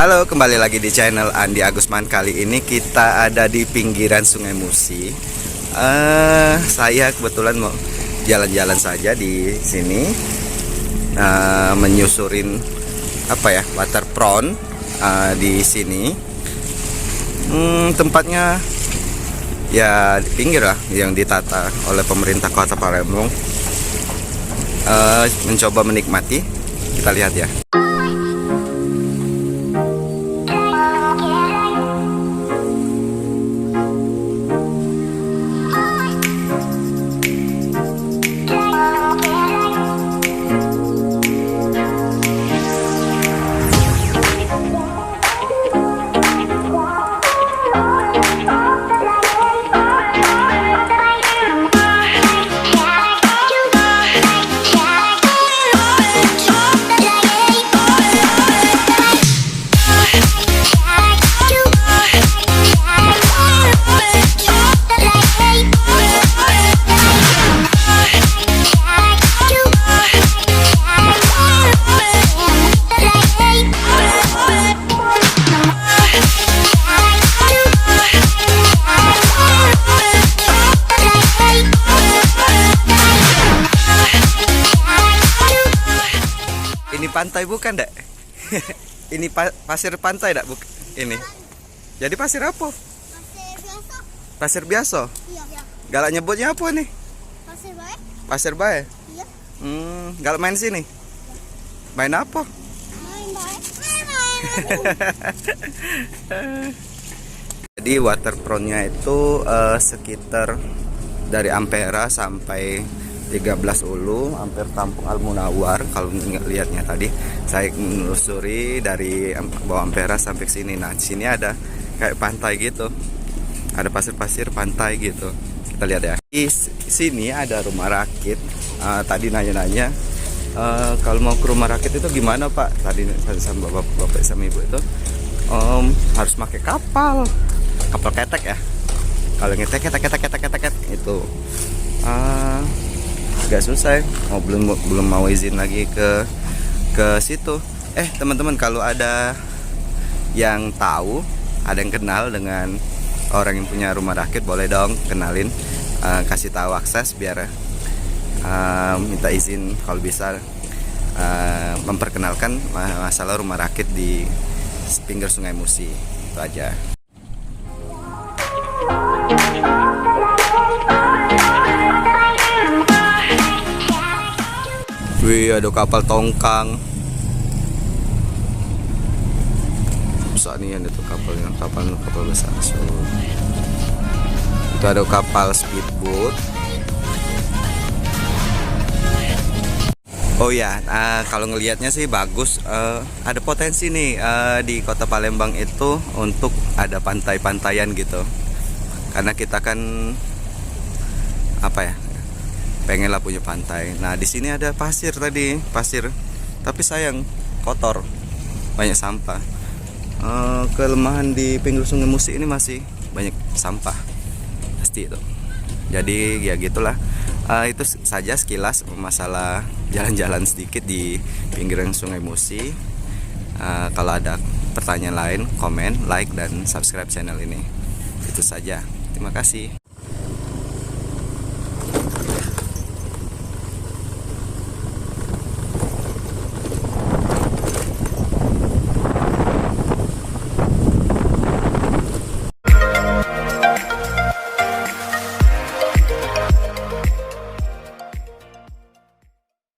Halo, kembali lagi di channel Andi Agusman. Kali ini kita ada di pinggiran Sungai Musi. Saya kebetulan mau jalan-jalan saja di sini, menyusurin waterfront di sini. Tempatnya ya di pinggir lah, yang ditata oleh pemerintah Kota Palembang. Mencoba menikmati, kita lihat ya. Ini pantai bukan, Dek? Ini pasir pantai, Dak? Ini. Jadi pasir apa? Pasir biasa. Pasir biasa? Iya. Galak nyebutnya apa nih? Pasir bae. Pasir bae? Iya. Galak main sini? Main apa? Main bae. Jadi waterfrontnya itu sekitar dari Ampera sampai 13 Ulu, hampir Kampung Al-Munawar. Kalau lihatnya tadi saya menelusuri dari bawah Ampera sampai sini. Nah, di sini ada kayak pantai gitu. Ada pasir-pasir pantai gitu. Kita lihat ya. Di sini ada rumah rakit. Tadi nanya-nanya kalau mau ke rumah rakit itu gimana, Pak? Tadi sama bapak sama ibu itu harus pakai kapal ketek ya. Kalau ngetek itu agak susah. Belum mau izin lagi ke situ. Teman-teman, kalau ada yang tahu, ada yang kenal dengan orang yang punya rumah rakit, boleh dong kenalin, kasih tahu akses biar minta izin kalau bisa memperkenalkan masalah rumah rakit di pinggir Sungai Musi. Itu aja. Wih, ada kapal tongkang. Besar nih, ada tuh kapal besar. So, itu ada kapal speedboat. Oh ya, kalau ngelihatnya sih bagus. Ada potensi nih di Kota Palembang itu untuk ada pantai-pantaian gitu. Karena kita kan pengen lah punya pantai. Nah, di sini ada pasir tadi, tapi sayang kotor, banyak sampah. Kelemahan di pinggir Sungai Musi ini masih banyak sampah, pasti itu. Jadi ya gitulah. Itu saja sekilas masalah jalan-jalan sedikit di pinggiran Sungai Musi. Kalau ada pertanyaan lain, komen, like, dan subscribe channel ini. Itu saja. Terima kasih.